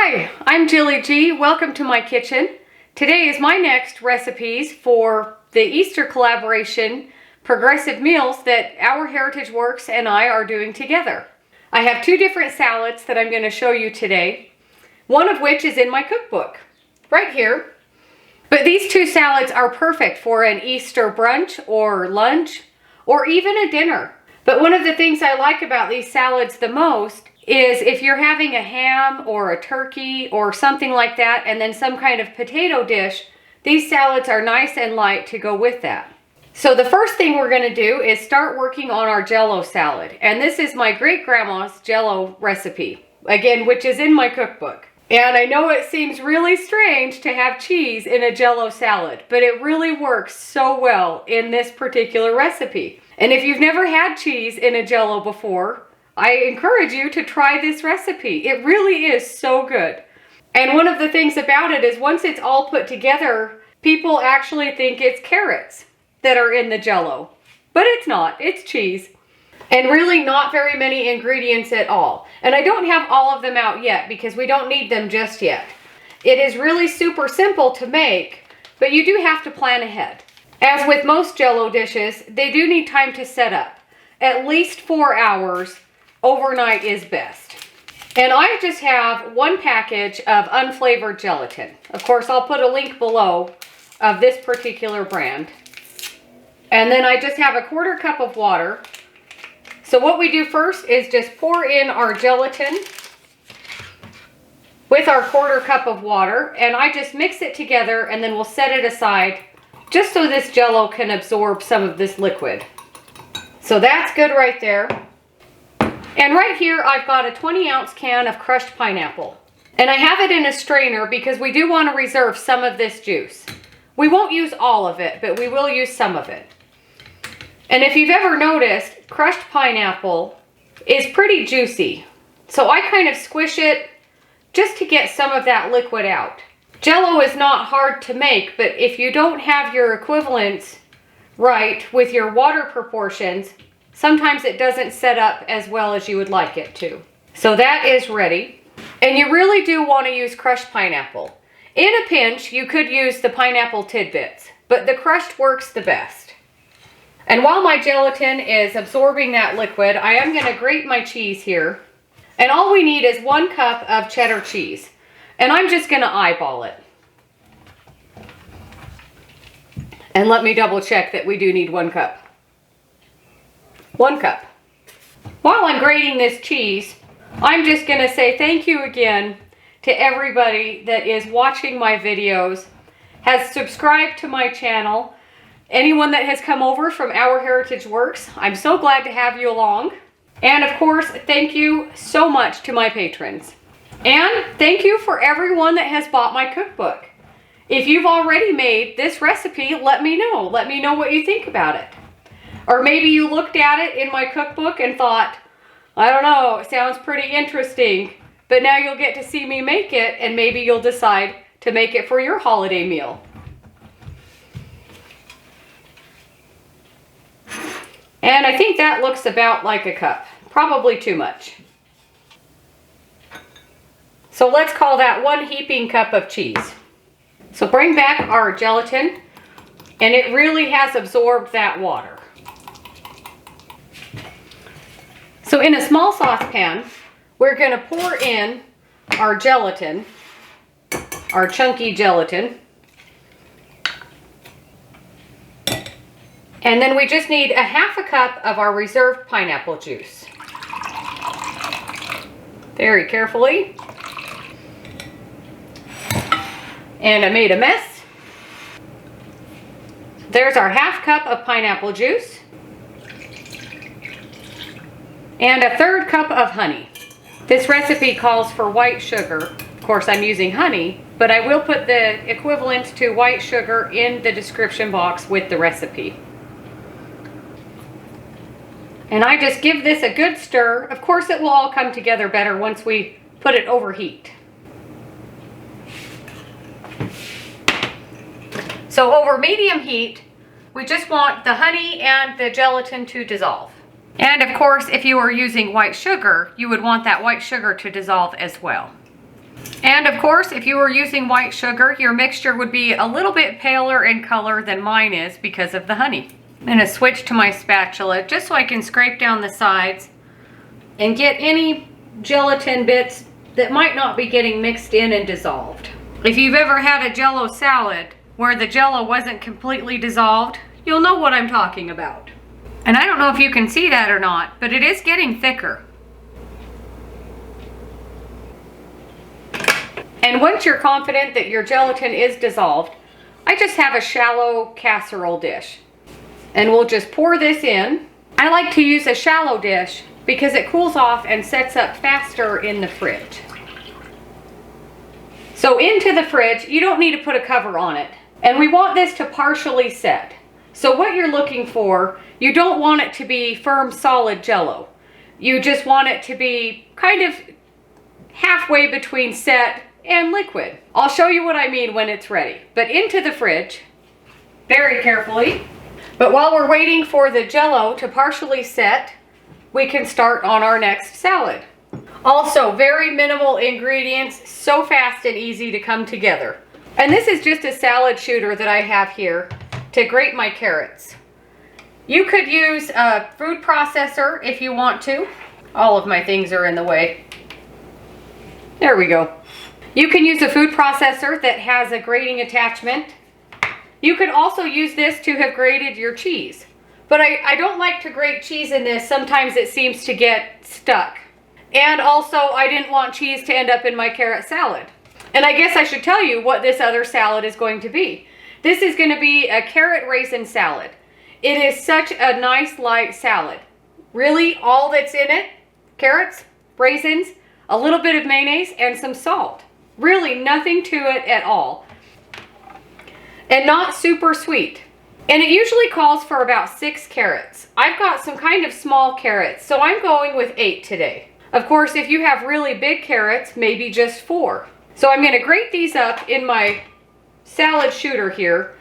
Hi, I'm Jilly G. Welcome to my kitchen. Today is my next recipes for the Easter collaboration progressive meals that Our Heritage Works and I are doing together. I have two different salads that I'm going to show you today, one of which is in my cookbook, right here. But these two salads are perfect for an Easter brunch or lunch or even a dinner. But one of the things I like about these salads the most is if you're having a ham or a turkey or something like that and then some kind of potato dish, these salads are nice and light to go with that. So the first thing we're going to do is start working on our Jello salad. And this is my great-grandma's Jello recipe, again, which is in my cookbook. And I know it seems really strange to have cheese in a Jello salad, but it really works so well in this particular recipe. And if you've never had cheese in a Jello before, I encourage you to try this recipe. It really is so good. And one of the things about it is once it's all put together, people actually think it's carrots that are in the Jello. But it's not, it's cheese. And really not very many ingredients at all. And I don't have all of them out yet because we don't need them just yet. It is really super simple to make, but you do have to plan ahead. As with most Jello dishes, they do need time to set up. At least 4 hours. Overnight is best. And I just have one package of unflavored gelatin. Of course, I'll put a link below of this particular brand. And then I just have a 1/4 cup of water. So what we do first is just pour in our gelatin with our 1/4 cup of water. And I just mix it together and then we'll set it aside just so this Jello can absorb some of this liquid. So that's good right there. And right here, I've got a 20-ounce can of crushed pineapple. And I have it in a strainer because we do want to reserve some of this juice. We won't use all of it, but we will use some of it. And if you've ever noticed, crushed pineapple is pretty juicy. So I kind of squish it just to get some of that liquid out. Jello is not hard to make, but if you don't have your equivalents right with your water proportions, sometimes it doesn't set up as well as you would like it to. So that is ready. And you really do want to use crushed pineapple. In a pinch, you could use the pineapple tidbits, but the crushed works the best. And while my gelatin is absorbing that liquid, I am going to grate my cheese here. And all we need is 1 cup of cheddar cheese. And I'm just going to eyeball it. And let me double check that we do need 1 cup. 1 cup. While I'm grating this cheese, I'm just going to say thank you again to everybody that is watching my videos, has subscribed to my channel. Anyone that has come over from Our Heritage Works, I'm so glad to have you along. And of course, thank you so much to my patrons. And thank you for everyone that has bought my cookbook. If you've already made this recipe, let me know. Let me know what you think about it. Or maybe you looked at it in my cookbook and thought, I don't know, it sounds pretty interesting. But now you'll get to see me make it and maybe you'll decide to make it for your holiday meal. And I think that looks about like a cup. Probably too much. So let's call that 1 heaping cup of cheese. So bring back our gelatin, and it really has absorbed that water. So in a small saucepan, we're going to pour in our gelatin, our chunky gelatin. And then we just need a 1/2 cup of our reserved pineapple juice. Very carefully. And I made a mess. There's our 1/2 cup of pineapple juice. And a 1/3 cup of honey. This recipe calls for white sugar. Of course, I'm using honey, but I will put the equivalent to white sugar in the description box with the recipe. And I just give this a good stir. Of course, it will all come together better once we put it over heat. So over medium heat, we just want the honey and the gelatin to dissolve. And of course, if you were using white sugar, you would want that white sugar to dissolve as well. And of course, if you were using white sugar, your mixture would be a little bit paler in color than mine is because of the honey. I'm gonna switch to my spatula just so I can scrape down the sides and get any gelatin bits that might not be getting mixed in and dissolved. If you've ever had a Jello salad where the Jello wasn't completely dissolved, you'll know what I'm talking about. And I don't know if you can see that or not, but it is getting thicker. And once you're confident that your gelatin is dissolved, I just have a shallow casserole dish. And we'll just pour this in. I like to use a shallow dish because it cools off and sets up faster in the fridge. So into the fridge, you don't need to put a cover on it. And we want this to partially set. So what you're looking for, you don't want it to be firm, solid Jello. You just want it to be kind of halfway between set and liquid. I'll show you what I mean when it's ready. But into the fridge, very carefully. But while we're waiting for the Jello to partially set, we can start on our next salad. Also, very minimal ingredients, so fast and easy to come together. And this is just a salad shooter that I have here to grate my carrots. You could use a food processor if you want to. All of my things are in the way. There we go. You can use a food processor that has a grating attachment. You could also use this to have grated your cheese. But I don't like to grate cheese in this. Sometimes it seems to get stuck. And also, I didn't want cheese to end up in my carrot salad. And I guess I should tell you what this other salad is going to be. This is going to be a carrot raisin salad. It is such a nice light salad. Really, all that's in it, carrots, raisins, a little bit of mayonnaise, and some salt. Really nothing to it at all. And not super sweet. And it usually calls for about 6 carrots. I've got some kind of small carrots, so I'm going with 8 today. Of course, if you have really big carrots, maybe just 4. So I'm going to grate these up in my salad shooter here.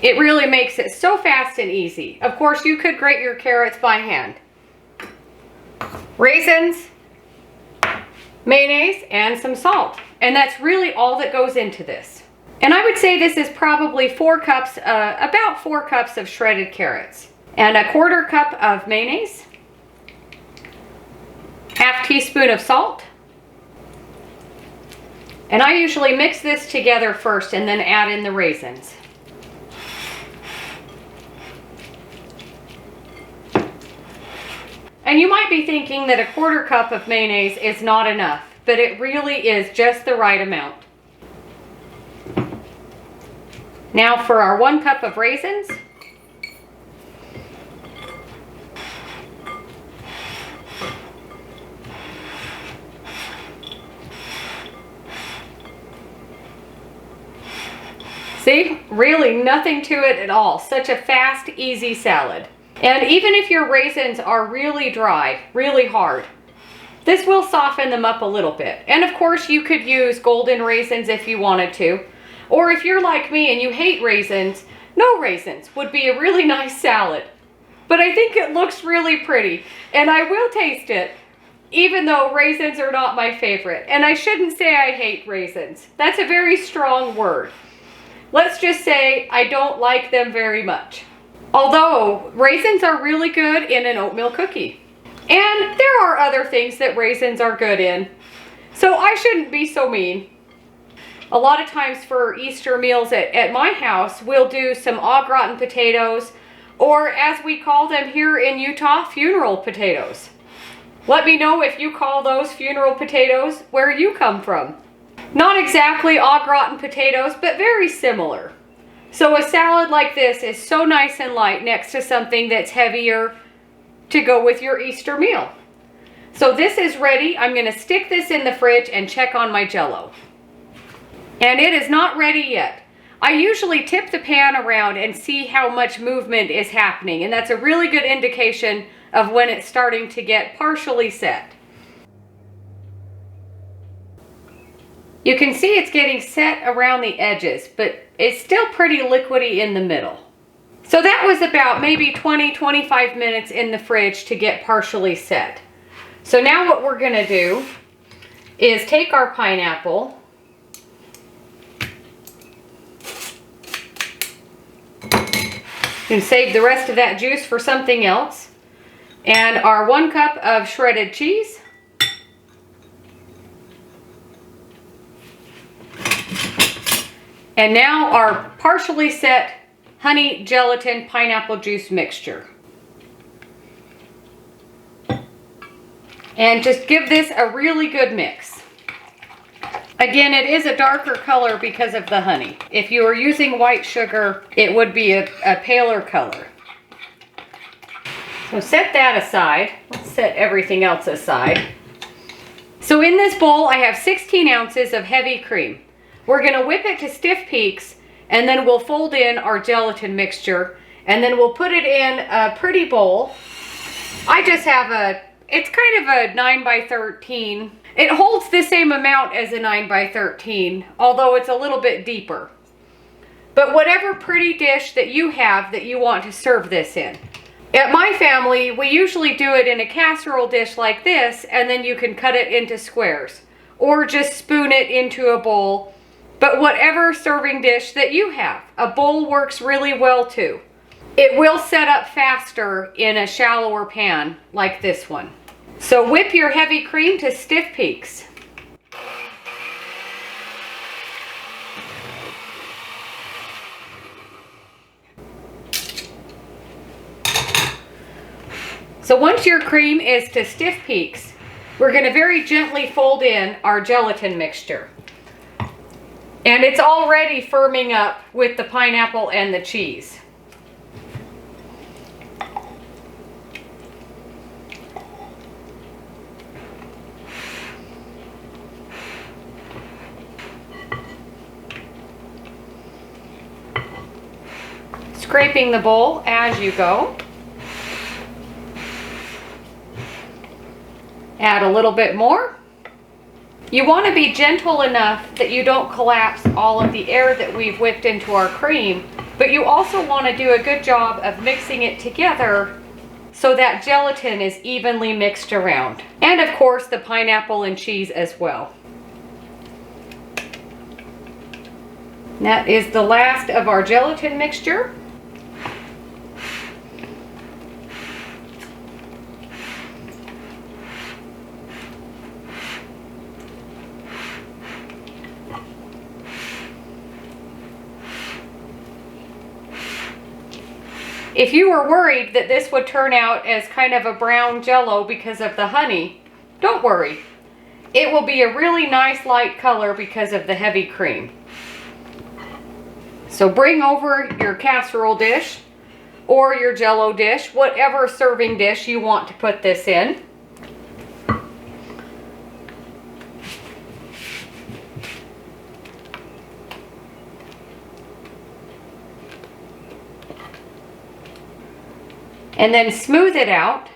It really makes it so fast and easy. Of course, you could grate your carrots by hand. Raisins, mayonnaise, and some salt. And that's really all that goes into this. And I would say this is probably 4 cups, about 4 cups of shredded carrots. And a 1/4 cup of mayonnaise. Half teaspoon of salt. And I usually mix this together first and then add in the raisins. And you might be thinking that a 1/4 cup of mayonnaise is not enough, but it really is just the right amount. Now for our 1 cup of raisins. See, really nothing to it at all. Such a fast, easy salad. And even if your raisins are really dry, really hard, this will soften them up a little bit. And of course you could use golden raisins if you wanted to. Or if you're like me and you hate raisins, no raisins would be a really nice salad. But I think it looks really pretty, and I will taste it, even though raisins are not my favorite. And I shouldn't say I hate raisins. That's a very strong word. Let's just say I don't like them very much. Although raisins are really good in an oatmeal cookie. And there are other things that raisins are good in. So I shouldn't be so mean. A lot of times for Easter meals at my house, we'll do some au gratin potatoes, or as we call them here in Utah, funeral potatoes. Let me know if you call those funeral potatoes where you come from. Not exactly au gratin potatoes, but very similar. So a salad like this is so nice and light next to something that's heavier to go with your Easter meal. So this is ready. I'm going to stick this in the fridge and check on my Jello. And it is not ready yet. I usually tip the pan around and see how much movement is happening, and that's a really good indication of when it's starting to get partially set. You can see it's getting set around the edges, but it's still pretty liquidy in the middle. So that was about maybe 20-25 minutes in the fridge to get partially set. So now what we're gonna do is take our pineapple and save the rest of that juice for something else. And our 1 cup of shredded cheese. And now our partially set honey gelatin pineapple juice mixture. And just give this a really good mix. Again, it is a darker color because of the honey. If you were using white sugar, it would be a paler color. So set that aside. Let's set everything else aside. So in this bowl, I have 16 ounces of heavy cream. We're gonna whip it to stiff peaks, and then we'll fold in our gelatin mixture, and then we'll put it in a pretty bowl. I just have it's kind of a 9 by 13. It holds the same amount as a 9 by 13, although it's a little bit deeper. But whatever pretty dish that you have that you want to serve this in. At my family, we usually do it in a casserole dish like this, and then you can cut it into squares, or just spoon it into a bowl. But whatever serving dish that you have, a bowl works really well too. It will set up faster in a shallower pan like this one. So whip your heavy cream to stiff peaks. So once your cream is to stiff peaks, we're going to very gently fold in our gelatin mixture. And it's already firming up with the pineapple and the cheese. Scraping the bowl as you go. Add a little bit more. You want to be gentle enough that you don't collapse all of the air that we've whipped into our cream, but you also want to do a good job of mixing it together so that gelatin is evenly mixed around. And of course the pineapple and cheese as well. That is the last of our gelatin mixture. If you were worried that this would turn out as kind of a brown Jello because of the honey, don't worry. It will be a really nice light color because of the heavy cream. So bring over your casserole dish or your Jello dish, whatever serving dish you want to put this in. And then smooth it out.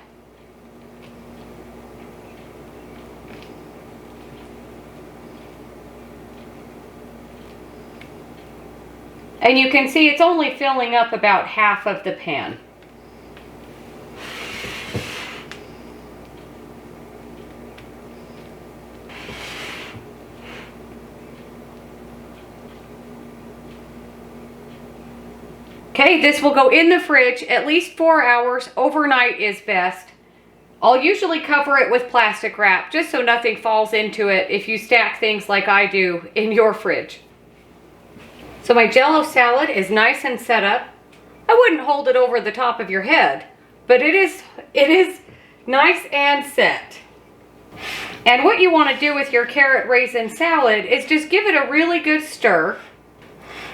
And you can see it's only filling up about half of the pan. Okay, this will go in the fridge at least 4 hours. Overnight is best. I'll usually cover it with plastic wrap just so nothing falls into it if you stack things like I do in your fridge. So my Jello salad is nice and set up. I wouldn't hold it over the top of your head, but it is nice and set. And what you want to do with your carrot raisin salad is just give it a really good stir.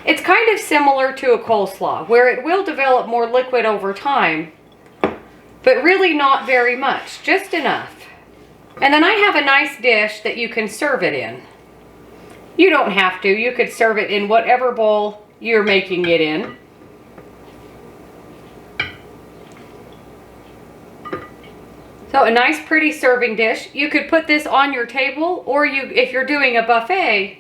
It's kind of similar to a coleslaw, where it will develop more liquid over time, but really not very much, just enough. And then I have a nice dish that you can serve it in. You don't have to. You could serve it in whatever bowl you're making it in. So a nice pretty serving dish. You could put this on your table, or if you're doing a buffet,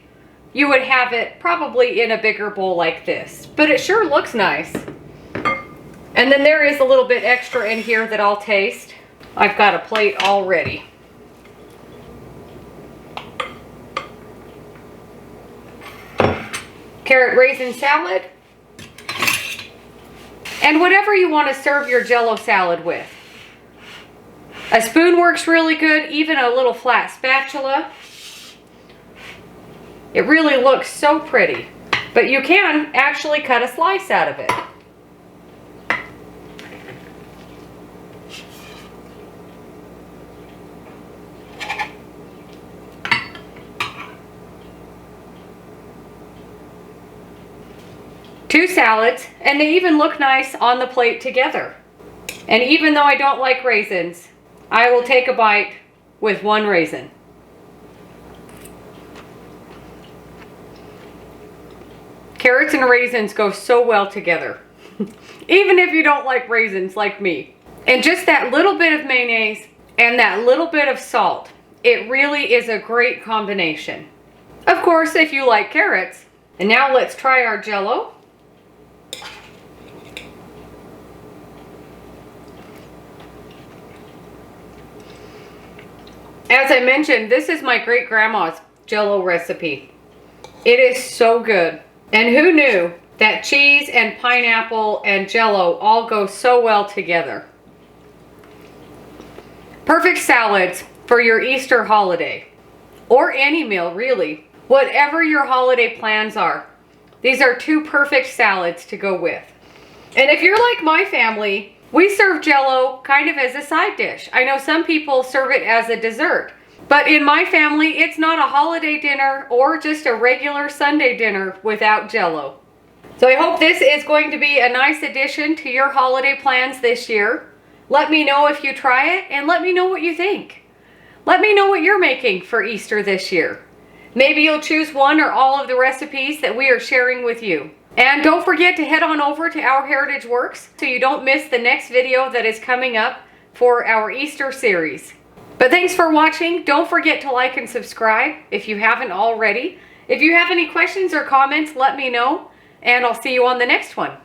you would have it probably in a bigger bowl like this. But it sure looks nice. And then there is a little bit extra in here that I'll taste. I've got a plate all ready. Carrot raisin salad. And whatever you want to serve your Jell-O salad with. A spoon works really good, even a little flat spatula. It really looks so pretty, but you can actually cut a slice out of it. Two salads, and they even look nice on the plate together. And even though I don't like raisins, I will take a bite with one raisin. Carrots and raisins go so well together, even if you don't like raisins like me. And just that little bit of mayonnaise and that little bit of salt, it really is a great combination. Of course, if you like carrots. And now let's try our Jell-O. As I mentioned, this is my great-grandma's Jell-O recipe. It is so good. And who knew that cheese and pineapple and Jell-O all go so well together? Perfect salads for your Easter holiday. Or any meal, really. Whatever your holiday plans are. These are two perfect salads to go with. And if you're like my family, we serve Jell-O kind of as a side dish. I know some people serve it as a dessert. But in my family, it's not a holiday dinner or just a regular Sunday dinner without Jell-O. So I hope this is going to be a nice addition to your holiday plans this year. Let me know if you try it and let me know what you think. Let me know what you're making for Easter this year. Maybe you'll choose one or all of the recipes that we are sharing with you. And don't forget to head on over to Our Heritage Works so you don't miss the next video that is coming up for our Easter series. But thanks for watching. Don't forget to like and subscribe if you haven't already. If you have any questions or comments, let me know, and I'll see you on the next one.